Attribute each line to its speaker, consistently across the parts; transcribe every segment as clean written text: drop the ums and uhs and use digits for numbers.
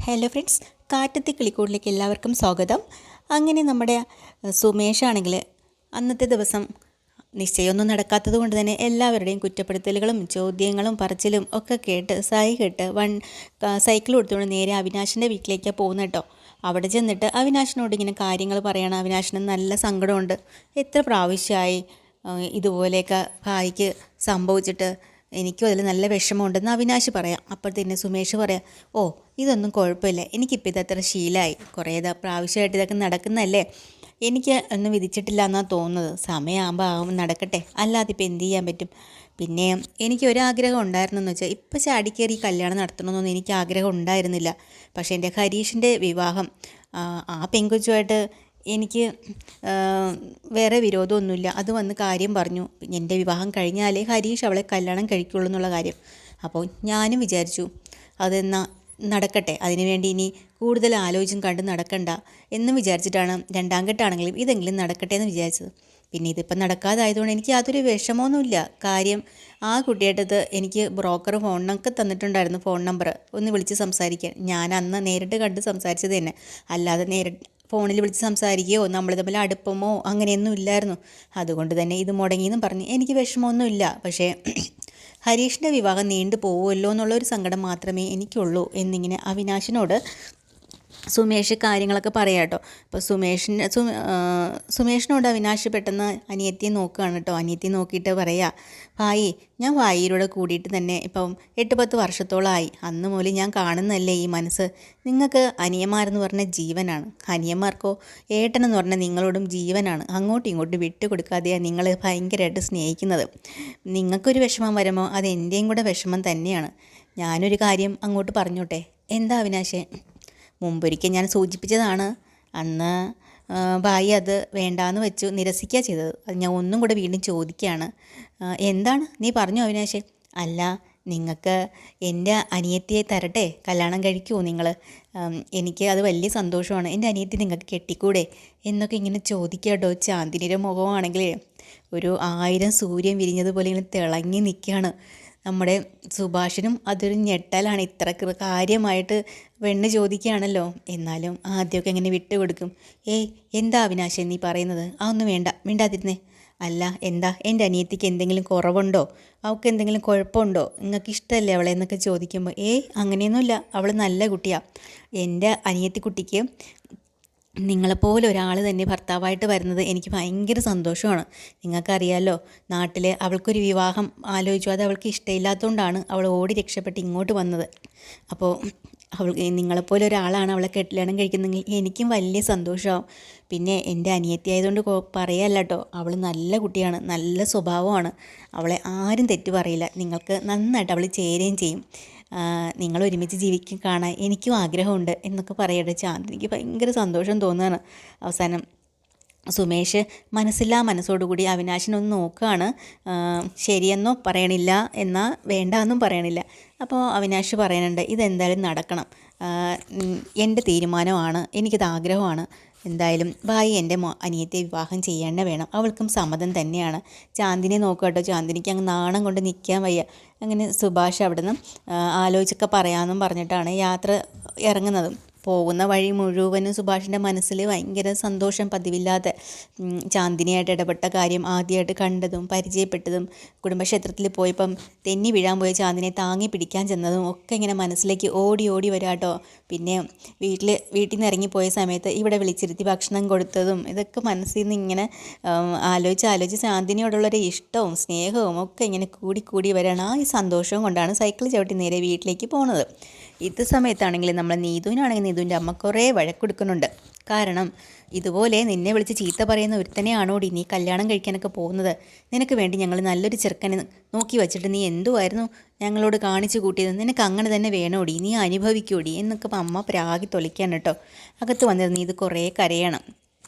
Speaker 1: Hello friends, കാറ്റത്തി കിളിക്കൂടിലേക്ക് എല്ലാവർക്കും സ്വാഗതം. അങ്ങനെ നമ്മുടെ സുമേഷാണെങ്കിൽ അന്നത്തെ ദിവസം നിശ്ചയമൊന്നും നടക്കാത്തത് കൊണ്ട് തന്നെ എല്ലാവരുടെയും കുറ്റപ്പെടുത്തലുകളും ചോദ്യങ്ങളും പറച്ചിലും ഒക്കെ കേട്ട് സൈക്കിൾ കൊടുത്തുകൊണ്ട് നേരെ അവിനാശിൻ്റെ വീട്ടിലേക്കാണ് പോകുന്നത് കേട്ടോ. അവിടെ ചെന്നിട്ട് അവിനാശിനോട് ഇങ്ങനെ കാര്യങ്ങൾ പറയണം. അവിനാശിന് നല്ല സങ്കടമുണ്ട്. എത്ര പ്രാവശ്യമായി ഇതുപോലെയൊക്കെ ഭായിക്ക് സംഭവിച്ചിട്ട് എനിക്കും അതിൽ നല്ല വിഷമമുണ്ടെന്ന് അവിനാശ് പറയാം. അപ്പോഴത്തേന് സുമേഷ് പറയാം, ഓ ഇതൊന്നും കുഴപ്പമില്ല, എനിക്കിപ്പോൾ ഇതത്ര ശീലമായി, കുറേ പ്രാവശ്യമായിട്ട് ഇതൊക്കെ നടക്കുന്നതല്ലേ, എനിക്ക് ഒന്നും വിധിച്ചിട്ടില്ല എന്നാണ് തോന്നുന്നത്, സമയമാകുമ്പോൾ നടക്കട്ടെ, അല്ലാതെ ഇപ്പോൾ എന്ത് ചെയ്യാൻ പറ്റും. പിന്നെ എനിക്ക് ഒരാഗ്രഹം ഉണ്ടായിരുന്നെന്ന് വെച്ചാൽ ഇപ്പം ചാടിക്കേറി കല്യാണം നടത്തണമെന്നൊന്നും എനിക്ക് ആഗ്രഹം ഉണ്ടായിരുന്നില്ല. പക്ഷേ എൻ്റെ ഹരീഷിൻ്റെ വിവാഹം ആ പെങ്കൊച്ചുമായിട്ട് എനിക്ക് വേറെ വിരോധമൊന്നുമില്ല. അത് വന്ന് കാര്യം പറഞ്ഞു, എൻ്റെ വിവാഹം കഴിഞ്ഞാലേ ഹരീഷ് അവളെ കല്യാണം കഴിക്കുള്ളൂ എന്നുള്ള കാര്യം. അപ്പോൾ ഞാനും വിചാരിച്ചു അതെന്നാ നടക്കട്ടെ, അതിനുവേണ്ടി ഇനി കൂടുതൽ ആലോചിച്ചും കണ്ട് നടക്കണ്ട എന്നും വിചാരിച്ചിട്ടാണ് രണ്ടാം ഘട്ടമാണെങ്കിലും ഇതെങ്കിലും നടക്കട്ടെ എന്ന് വിചാരിച്ചത്. പിന്നെ ഇതിപ്പം നടക്കാതായതുകൊണ്ട് എനിക്ക് യാതൊരു വിഷമമൊന്നുമില്ല. കാര്യം ആ കുട്ടിയായിട്ടത് എനിക്ക് ബ്രോക്കർ ഫോണൊക്കെ തന്നിട്ടുണ്ടായിരുന്നു, ഫോൺ നമ്പർ ഒന്ന് വിളിച്ച് സംസാരിക്കാൻ. ഞാൻ അന്ന് നേരിട്ട് കണ്ട് സംസാരിച്ചത് തന്നെ, അല്ലാതെ ഫോണിൽ വിളിച്ച് സംസാരിക്കുകയോ നമ്മൾ തമ്മിൽ അടുപ്പമോ അങ്ങനെയൊന്നും ഇല്ലായിരുന്നു. അതുകൊണ്ട് തന്നെ ഇത് മുടങ്ങിയെന്നും പറഞ്ഞ് എനിക്ക് വിഷമമൊന്നുമില്ല. പക്ഷേ ഹരീഷിൻ്റെ വിവാഹം നീണ്ടു പോകുമല്ലോ എന്നുള്ളൊരു സങ്കടം മാത്രമേ എനിക്കുള്ളൂ എന്നിങ്ങനെ അവിനാശിനോട് സുമേഷ് കാര്യങ്ങളൊക്കെ പറയാം കേട്ടോ. അപ്പോൾ സുമേഷിനോട് അവിനാശ് പെട്ടെന്ന് അനിയത്തിയെ നോക്കുകയാണ് കേട്ടോ. അനിയത്തിയെ നോക്കിയിട്ട് പറയാ, ഭായി ഞാൻ ഭായിയുടെ കൂടിയിട്ട് തന്നെ ഇപ്പം 8-10 വർഷത്തോളമായി. അന്ന് മുതൽ ഞാൻ കാണുന്നതല്ലേ ഈ മനസ്സ്. നിങ്ങൾക്ക് അനിയന്മാരെന്ന് പറഞ്ഞ ജീവനാണ്, അനിയന്മാർക്കോ ഏട്ടനെന്ന് പറഞ്ഞാൽ നിങ്ങളോടും ജീവനാണ്. അങ്ങോട്ടും ഇങ്ങോട്ടും വിട്ടുകൊടുക്കാതെയാണ് നിങ്ങൾ ഭയങ്കരമായിട്ട് സ്നേഹിക്കുന്നത്. നിങ്ങൾക്കൊരു വിഷമം വരുമ്പോൾ അത് എൻ്റെയും കൂടെ വിഷമം തന്നെയാണ്. ഞാനൊരു കാര്യം അങ്ങോട്ട് പറഞ്ഞോട്ടെ. എന്താ അവിനാശേ, മുമ്പൊരിക്കൽ ഞാൻ സൂചിപ്പിച്ചതാണ്, അന്ന് ഭായി അത് വേണ്ടാന്ന് വെച്ചു നിരസിക്കുക ചെയ്തത്. അത് ഞാൻ ഒന്നും കൂടെ വീണ്ടും ചോദിക്കുകയാണ്. എന്താണ് നീ പറഞ്ഞു അവിനാശേ? അല്ല, നിങ്ങൾക്ക് എൻ്റെ അനിയത്തിയെ തരട്ടെ, കല്യാണം കഴിക്കുമോ നിങ്ങൾ? എനിക്ക് അത് വലിയ സന്തോഷമാണ്, എൻ്റെ അനിയത്തി നിങ്ങൾക്ക് കെട്ടിക്കൂടെ എന്നൊക്കെ ഇങ്ങനെ ചോദിക്കുക കേട്ടോ. ചാന്ദിനിയുടെ മുഖമാണെങ്കിൽ ഒരു 1000 സൂര്യൻ വിരിഞ്ഞതുപോലെ ഇങ്ങനെ തിളങ്ങി നിൽക്കുകയാണ്. നമ്മുടെ സുഭാഷിനും അതൊരു ഞെട്ടലാണ്. ഇത്ര കാര്യമായിട്ട് പെണ്ണ് ചോദിക്കുകയാണല്ലോ. എന്നാലും ആദ്യമൊക്കെ എങ്ങനെ വിട്ടുകൊടുക്കും. എന്താ അവിനാശേ നീ പറയുന്നത്? അതൊന്നും വേണ്ട, മിണ്ടാതിരുന്നേ. അല്ല എന്താ, എൻ്റെ അനിയത്തിക്ക് എന്തെങ്കിലും കുറവുണ്ടോ, അവൾക്ക് എന്തെങ്കിലും കുഴപ്പമുണ്ടോ, നിങ്ങൾക്ക് ഇഷ്ടമല്ലേ അവളെ എന്നൊക്കെ ചോദിക്കുമ്പോൾ അങ്ങനെയൊന്നുമില്ല, അവൾ നല്ല കുട്ടിയാണ്. എൻ്റെ അനിയത്തി കുട്ടിക്ക് നിങ്ങളെപ്പോലെ ഒരാൾ തന്നെ ഭർത്താവായിട്ട് വരുന്നത് എനിക്ക് ഭയങ്കര സന്തോഷമാണ്. നിങ്ങൾക്കറിയാമല്ലോ, നാട്ടിൽ അവൾക്കൊരു വിവാഹം ആലോചിച്ചു, അത് അവൾക്ക് ഇഷ്ടമില്ലാത്തതുകൊണ്ടാണ് അവൾ ഓടി രക്ഷപ്പെട്ട് ഇങ്ങോട്ട് വന്നത്. അപ്പോൾ നിങ്ങളെപ്പോലെ ഒരാളാണ് അവളെ കല്യാണം കഴിക്കുന്നെങ്കിൽ എനിക്കും വലിയ സന്തോഷമാവും. പിന്നെ എൻ്റെ അനിയത്തി ആയതുകൊണ്ട് പറയല്ല കേട്ടോ, അവൾ നല്ല കുട്ടിയാണ്, നല്ല സ്വഭാവമാണ്, അവളെ ആരും തെറ്റ് പറയില്ല. നിങ്ങൾക്ക് നന്നായിട്ട് അവൾ ചേരുകയും ചെയ്യും. നിങ്ങൾ ഒരുമിച്ച് ജീവിക്കാൻ കാണാൻ എനിക്കും ആഗ്രഹമുണ്ട് എന്നൊക്കെ പറയട്ടെ. ചാന്ദിനിക്ക് ഭയങ്കര സന്തോഷം തോന്നുകയാണ്. അവസാനം സുമേഷ് മനസ്സില്ലാ മനസ്സോടുകൂടി അവിനാശിനൊന്ന് നോക്കുകയാണ്. ശരിയെന്നോ പറയണില്ല, എന്നാൽ വേണ്ടാന്നും പറയണില്ല. അപ്പോൾ അവിനാശ് പറയുന്നുണ്ട്, ഇതെന്തായാലും നടക്കണം, എൻ്റെ തീരുമാനമാണ്, എനിക്കത് ആഗ്രഹമാണ്. എന്തായാലും ഭായി എൻ്റെ അനിയത്തെ വിവാഹം ചെയ്യേണ്ട വേണം, അവൾക്കും സമ്മതം തന്നെയാണ്. ചാന്ദിനെ നോക്കട്ടോ, ചാന്ദിനിക്ക് അങ്ങ് നാണം കൊണ്ട് നിൽക്കാൻ വയ്യ. അങ്ങനെ സുഭാഷ് അവിടെ നിന്ന് ആലോചിച്ചൊക്കെ പറയാമെന്നും പറഞ്ഞിട്ടാണ് യാത്ര ഇറങ്ങുന്നത്. പോകുന്ന വഴി മുഴുവനും സുഭാഷിൻ്റെ മനസ്സിൽ ഭയങ്കര സന്തോഷം. പതിവില്ലാതെ ചാന്ദിനിയായിട്ട് ഇടപെട്ട കാര്യം, ആദ്യമായിട്ട് കണ്ടതും പരിചയപ്പെട്ടതും, കുടുംബക്ഷേത്രത്തിൽ പോയപ്പം തെന്നി വീഴാൻ പോയ ചാന്ദിനെ താങ്ങി പിടിക്കാൻ ചെന്നതും ഒക്കെ ഇങ്ങനെ മനസ്സിലേക്ക് ഓടി ഓടി വരാട്ടോ. പിന്നെ വീട്ടിൽ നിന്ന് ഇറങ്ങിപ്പോയ സമയത്ത് ഇവിടെ വിളിച്ചിരുത്തി ഭക്ഷണം കൊടുത്തതും ഇതൊക്കെ മനസ്സിൽ നിന്ന് ഇങ്ങനെ ആലോചിച്ച് ചാന്ദിനിയോടുള്ളൊരു ഇഷ്ടവും സ്നേഹവും ഒക്കെ ഇങ്ങനെ കൂടി വരികയാണ്. ആ ഈ സന്തോഷവും കൊണ്ടാണ് സൈക്കിൾ ചവിട്ടി നേരെ വീട്ടിലേക്ക് പോകുന്നത്. ഇത് സമയത്താണെങ്കിൽ നമ്മൾ നീതുവിനാണെങ്കിൽ നീതുവിൻ്റെ അമ്മ കുറേ വഴക്കൊടുക്കുന്നുണ്ട്. കാരണം ഇതുപോലെ നിന്നെ വിളിച്ച് ചീത്ത പറയുന്ന ഒരുത്തനെയാണോടി നീ കല്യാണം കഴിക്കാനൊക്കെ പോകുന്നത്? നിനക്ക് വേണ്ടി ഞങ്ങൾ നല്ലൊരു ചെറുക്കനെ നോക്കി വച്ചിട്ട് നീ എന്തുമായിരുന്നു ഞങ്ങളോട് കാണിച്ചു കൂട്ടിയത്? നിനക്ക് അങ്ങനെ തന്നെ വേണോടി, നീ അനുഭവിക്കൂടി എന്നൊക്കെ അമ്മ പ്രാഗി തൊളിക്കാൻ കേട്ടോ. അകത്ത് വന്നിരുന്ന് ഇത് കുറേ കരയണം.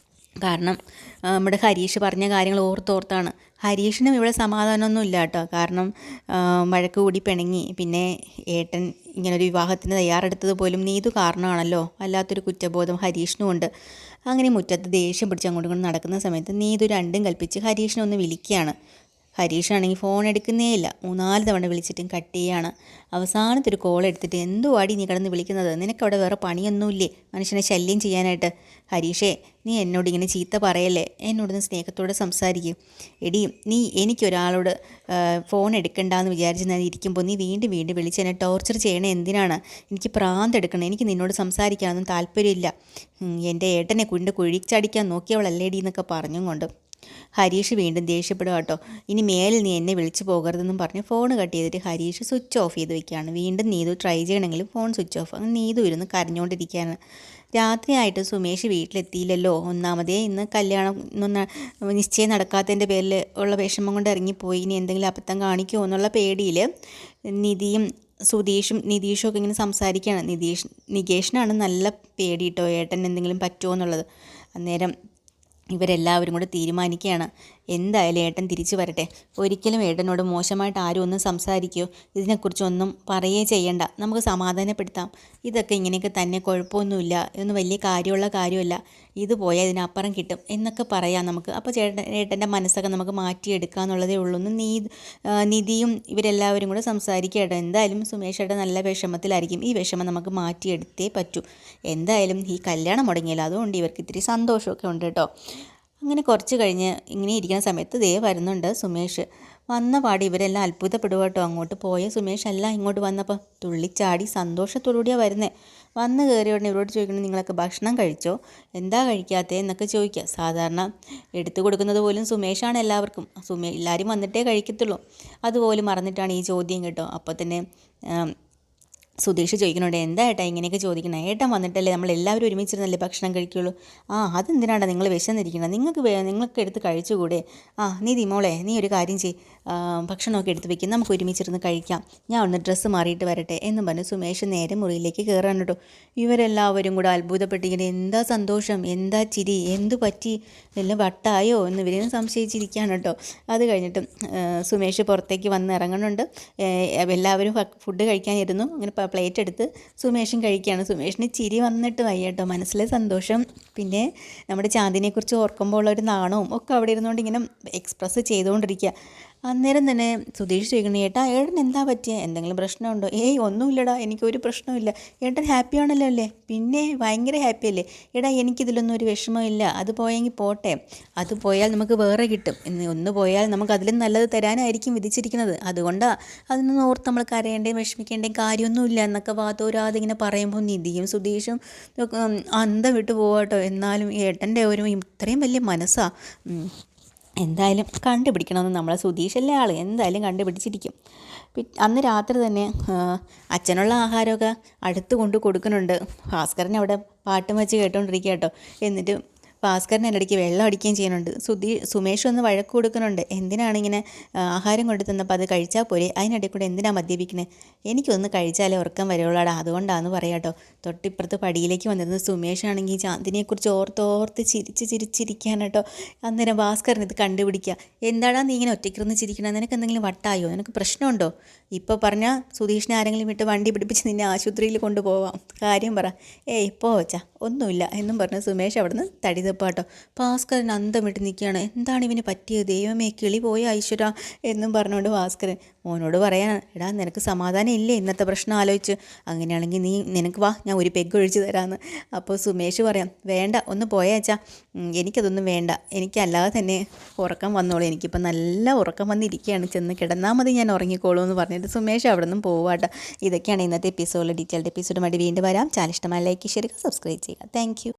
Speaker 1: കാരണം നമ്മുടെ ഹരീഷ് പറഞ്ഞ കാര്യങ്ങൾ ഓർത്താണ്. ഹരീഷിനും ഇവിടെ സമാധാനമൊന്നും ഇല്ല കേട്ടോ. കാരണം വഴക്ക് കൂടി പിണങ്ങി. പിന്നെ ഏട്ടൻ ഇങ്ങനൊരു വിവാഹത്തിന് തയ്യാറെടുത്തത് പോലും നീതു കാരണമാണല്ലോ, വല്ലാത്തൊരു കുറ്റബോധം ഹരീഷിനും ഉണ്ട്. അങ്ങനെ മുറ്റത്ത് ദേഷ്യം പിടിച്ച് അങ്ങോട്ടും ഇങ്ങോട്ടും നടക്കുന്ന സമയത്ത് നീതു രണ്ടും കൽപ്പിച്ച് ഹരീഷിനെ ഒന്ന് വിളിക്കുകയാണ്. ഹരീഷാണെങ്കിൽ ഫോൺ എടുക്കുന്നേ ഇല്ല. 3-4 തവണ വിളിച്ചിട്ടും കട്ട് ചെയ്യാണ്. അവസാനത്തെ ഒരു കോൾ എടുത്തിട്ട് എന്തുവാടി നീ കിടന്ന് വിളിക്കുന്നത്? നിനക്കവിടെ വേറെ പണിയൊന്നുമില്ലേ മനുഷ്യനെ ശല്യം ചെയ്യാനായിട്ട്? ഹരീഷേ, നീ എന്നോട് ഇങ്ങനെ ചീത്ത പറയല്ലേ, എന്നോടൊന്ന് സ്നേഹത്തോടെ സംസാരിക്കും. എടി, നീ എനിക്കൊരാളോട് ഫോൺ എടുക്കണ്ടെന്ന് വിചാരിച്ച് ഞാൻ ഇരിക്കുമ്പോൾ നീ വീണ്ടും വീണ്ടും വിളിച്ച് എന്നെ ടോർച്ചർ ചെയ്യണേ എന്തിനാണ്? എനിക്ക് പ്രാന്തെടുക്കണം. എനിക്ക് നിന്നോട് സംസാരിക്കാനൊന്നും താല്പര്യമില്ല. എൻ്റെ ഏട്ടനെ കുഴിച്ചടിക്കാൻ നോക്കിയവളല്ലേടി എന്നൊക്കെ പറഞ്ഞും കൊണ്ട് ഹരീഷ് വീണ്ടും ദേഷ്യപ്പെടുക കേട്ടോ. ഇനി മേലിൽ നീ എന്നെ വിളിച്ചു പോകരുതെന്നും പറഞ്ഞ് ഫോൺ കട്ട് ചെയ്തിട്ട് ഹരീഷ് സ്വിച്ച് ഓഫ് ചെയ്ത് വെക്കുകയാണ്. വീണ്ടും നീതു ട്രൈ ചെയ്യണമെങ്കിലും ഫോൺ സ്വിച്ച് ഓഫ്. അങ്ങനെ നീതു ഇരുന്ന് കരഞ്ഞുകൊണ്ടിരിക്കുകയാണ്. രാത്രിയായിട്ട് സുമേഷ് വീട്ടിലെത്തിയില്ലല്ലോ. ഒന്നാമതേ ഇന്ന് കല്യാണം നിശ്ചയം നടക്കാത്തതിൻ്റെ പേരിൽ ഉള്ള വിഷമം കൊണ്ട് ഇറങ്ങിപ്പോയി. ഇനി എന്തെങ്കിലും അബദ്ധം കാണിക്കുമോ എന്നുള്ള പേടിയിൽ നിധിയും നിതീഷും ഒക്കെ ഇങ്ങനെ സംസാരിക്കുകയാണ്. നികേഷിനാണ് നല്ല പേടി കേട്ടോ, ഏട്ടൻ എന്തെങ്കിലും പറ്റുമോ എന്നുള്ളത്. അന്നേരം ഇവരെല്ലാവരും കൂടെ തീരുമാനിക്കുകയാണ്, എന്തായാലും ഏട്ടൻ തിരിച്ചു വരട്ടെ. ഒരിക്കലും ഏട്ടനോട് മോശമായിട്ട് ആരും ഒന്നും സംസാരിക്കുകയോ ഇതിനെക്കുറിച്ചൊന്നും പറയുകയോ ചെയ്യണ്ട. നമുക്ക് സമാധാനപ്പെടുത്താം. ഇതൊക്കെ ഇങ്ങനെയൊക്കെ തന്നെ, കുഴപ്പമൊന്നുമില്ല, ഇതൊന്നും വലിയ കാര്യമുള്ള കാര്യമല്ല, ഇത് പോയാൽ ഇതിനപ്പുറം കിട്ടും എന്നൊക്കെ പറയാം നമുക്ക്. അപ്പോൾ ഏട്ടൻ്റെ മനസ്സൊക്കെ നമുക്ക് മാറ്റിയെടുക്കുക എന്നുള്ളതേ ഉള്ളൂ. നിധിയും ഇവരെല്ലാവരും കൂടെ സംസാരിക്കുക. എന്തായാലും സുമേഷ് ഏട്ടൻ നല്ല വിഷമത്തിലായിരിക്കും. ഈ വിഷമം നമുക്ക് മാറ്റിയെടുത്തേ പറ്റൂ. എന്തായാലും ഈ കല്യാണം മുടങ്ങിയല്ലോ, അതുകൊണ്ട് ഇവർക്ക് ഇത്തിരി സന്തോഷമൊക്കെ ഉണ്ട് കേട്ടോ. അങ്ങനെ കുറച്ച് കഴിഞ്ഞ് ഇങ്ങനെ ഇരിക്കുന്ന സമയത്ത് വരുന്നുണ്ട് സുമേഷ്. വന്ന പാടി ഇവരെല്ലാം അത്ഭുതപ്പെടുക കേട്ടോ. അങ്ങോട്ട് പോയ സുമേഷ് അല്ല ഇങ്ങോട്ട് വന്നപ്പോൾ തുള്ളിച്ചാടി സന്തോഷത്തോടുകൂടിയാണ് വരുന്നത്. വന്ന് കയറിയ ഉടനെ ഇവരോട് ചോദിക്കണം, നിങ്ങളൊക്കെ ഭക്ഷണം കഴിച്ചോ, എന്താ കഴിക്കാത്തത് എന്നൊക്കെ ചോദിക്കുക. സാധാരണ എടുത്തു കൊടുക്കുന്നത് പോലും സുമേഷാണ് എല്ലാവർക്കും. എല്ലാവരും വന്നിട്ടേ കഴിക്കത്തുള്ളൂ. അതുപോലും മറന്നിട്ടാണ് ഈ ചോദ്യം കേട്ടോ. അപ്പോൾ തന്നെ സുധീഷ് ചോദിക്കുന്നുണ്ട്, എന്താ ഏട്ടാ ഇങ്ങനെയൊക്കെ ചോദിക്കണേ? ഏട്ടൻ വന്നിട്ടല്ലേ നമ്മളെല്ലാവരും ഒരുമിച്ചിരുന്നല്ലേ ഭക്ഷണം കഴിക്കുള്ളൂ. അതെന്തിനാണ് നിങ്ങൾ വിശന്നിരിക്കുന്നത്? നിങ്ങൾക്ക് എടുത്ത് കഴിച്ചുകൂടെ? നിധി മോളെ, നീ ഒരു കാര്യം ചെയ്യ്, ഭക്ഷണമൊക്കെ എടുത്ത് വെക്കും, നമുക്ക് ഒരുമിച്ചിരുന്ന് കഴിക്കാം, ഞാൻ ഒന്ന് ഡ്രസ്സ് മാറിയിട്ട് വരട്ടെ എന്നും പറഞ്ഞ് സുമേഷ് നേരെ മുറിയിലേക്ക് കയറാൻ കേട്ടോ. ഇവരെല്ലാവരും കൂടെ അത്ഭുതപ്പെട്ടിങ്ങനെ, എന്താ സന്തോഷം, എന്താ ചിരി, എന്തു പറ്റി, എല്ലാം വട്ടായോ എന്ന് ഇവരെയും സംശയിച്ചിരിക്കുകയാണ് കേട്ടോ. അത് കഴിഞ്ഞിട്ട് സുമേഷ് പുറത്തേക്ക് വന്ന് ഇറങ്ങുന്നുണ്ട്. എല്ലാവരും ഫുഡ് കഴിക്കാനിരുന്നു. അങ്ങനെ പ്ലേറ്റ് എടുത്ത് സുമേഷും കഴിക്കുകയാണ്. സുമേഷിന് ചിരി വന്നിട്ട് വയ്യ കേട്ടോ, മനസ്സിലെ സന്തോഷം പിന്നെ നമ്മുടെ ചാന്ദിനെക്കുറിച്ച് ഓർക്കുമ്പോൾ ഉള്ളൊരു നാണവും ഒക്കെ അവിടെ ഇരുന്നുകൊണ്ട് ഇങ്ങനെ എക്സ്പ്രസ് ചെയ്തുകൊണ്ടിരിക്കുക. അന്നേരം തന്നെ സുധീഷ് ചോദിക്കണേ, ഏട്ടാ ഏട്ടൻ എന്താ പറ്റിയ, എന്തെങ്കിലും പ്രശ്നമുണ്ടോ? ഒന്നുമില്ലടാ, എനിക്കൊരു പ്രശ്നമില്ല, ഏട്ടൻ ഹാപ്പിയാണല്ലോ അല്ലേ? പിന്നെ ഭയങ്കര ഹാപ്പിയല്ലേ? എടാ എനിക്കിതിലൊന്നും ഒരു വിഷമമില്ല, അത് പോയെങ്കിൽ പോട്ടെ, അത് പോയാൽ നമുക്ക് വേറെ കിട്ടും, ഒന്ന് പോയാൽ നമുക്ക് അതിലും നല്ലത് തരാനായിരിക്കും വിധിച്ചിരിക്കുന്നത്, അതുകൊണ്ടാണ് അതിനൊന്നും ഓർത്ത് നമ്മൾ കരയേണ്ടേയും വിഷമിക്കേണ്ടേയും കാര്യമൊന്നുമില്ല എന്നൊക്കെ വാതോരാതെ ഇങ്ങനെ പറയുമ്പോൾ നിധിയും സുധീഷും അന്തം വിട്ടു പോവാട്ടോ. എന്നാലും ഏട്ടൻ്റെ ഇത്രയും വലിയ മനസ്സാണ്. എന്തായാലും കണ്ടുപിടിക്കണമെന്ന് നമ്മളെ സുധീഷല്ലേ ആൾ, എന്തായാലും കണ്ടുപിടിച്ചിരിക്കും. അന്ന് രാത്രി തന്നെ അച്ഛനുള്ള ആഹാരമൊക്കെ അടുത്ത് കൊണ്ട് കൊടുക്കുന്നുണ്ട്. ഭാസ്കരൻ അവിടെ പാട്ടും വെച്ച് കേട്ടോണ്ടിരിക്കുക കേട്ടോ. എന്നിട്ട് ഭാസ്കരൻ എൻ്റെ ഇടയ്ക്ക് വെള്ളം അടിക്കുകയും ചെയ്യുന്നുണ്ട്. സുമേഷ് ഒന്ന് വഴക്ക് കൊടുക്കുന്നുണ്ട്, എന്തിനാണ് ഇങ്ങനെ ആഹാരം കൊണ്ട് തന്നപ്പോൾ അത് കഴിച്ചാൽ പോരെ, അതിനിടയിൽ കൂടെ എന്തിനാണ് മദ്യപിക്കുന്നത്? എനിക്കൊന്ന് കഴിച്ചാലേ ഉറക്കം വരുള്ളൂടാ, അതുകൊണ്ടാണെന്ന് പറയാം കേട്ടോ. തൊട്ടിപ്പുറത്ത് പടിയിലേക്ക് വന്നിരുന്നത് സുമേഷാണെങ്കിൽ ചാന്ദിനെക്കുറിച്ച് ഓർത്തോർത്ത് ചിരിച്ചിരിക്കാൻ കേട്ടോ. അന്നേരം ഭാസ്കരൻ ഇത് കണ്ടുപിടിക്കുക, എന്താടാ നീ ഇങ്ങനെ ഒറ്റയ്ക്കിരുന്ന് ചിരിക്കണം, നിനക്ക് എന്തെങ്കിലും വട്ടായോ, നിനക്ക് പ്രശ്നമുണ്ടോ? ഇപ്പോൾ പറഞ്ഞാൽ സുധീഷിനെ ആരെങ്കിലും വിട്ട് വണ്ടി പിടിപ്പിച്ച് നിന്നെ ആശുപത്രിയിൽ കൊണ്ടുപോവാം, കാര്യം പറ. പോ വച്ചാ, ഒന്നുമില്ല എന്നും പറഞ്ഞ് സുമേഷ് അവിടെ നിന്ന് തടിതപ്പാട്ടോ. ഭാസ്കരൻ അന്തം വിട്ട് നിൽക്കുകയാണ്. എന്താണ് ഇവന് പറ്റിയത്? ദൈവമേ, കിളി പോയ ഐശ്വര്യ എന്നും പറഞ്ഞുകൊണ്ട് ഭാസ്കരൻ മോനോട് പറയാൻ, എടാ നിനക്ക് സമാധാനം ഇല്ലേ ഇന്നത്തെ പ്രശ്നം ആലോചിച്ച്? അങ്ങനെയാണെങ്കിൽ നിനക്ക് വാ, ഞാൻ ഒരു പെഗ് ഒഴിച്ച് തരാമെന്ന്. അപ്പോൾ സുമേഷ് പറയാം, വേണ്ട, ഒന്ന് പോയാച്ചാ, എനിക്കതൊന്നും വേണ്ട, എനിക്കല്ലാതെ തന്നെ ഉറക്കം വന്നോളൂ, എനിക്കിപ്പോൾ നല്ല ഉറക്കം വന്നിരിക്കുകയാണ്, ചെന്ന് കിടന്നാൽ മതി, ഞാൻ ഉറങ്ങിക്കോളൂ എന്ന് പറഞ്ഞിട്ട് സുമേഷ് അവിടെ നിന്നും പോവാട്ടോ. ഇതൊക്കെയാണ് ഇന്നത്തെ എപ്പിസോഡിൽ. ഡീറ്റെയിൽഡ് എപ്പിസോഡുമായിട്ട് വീണ്ടും വരാം. ചാനൽ ഇഷ്ടമായി ലൈക്ക് ചെയ്യുക, സബ്സ്ക്രൈബ് ചെയ്യുക. Thank you.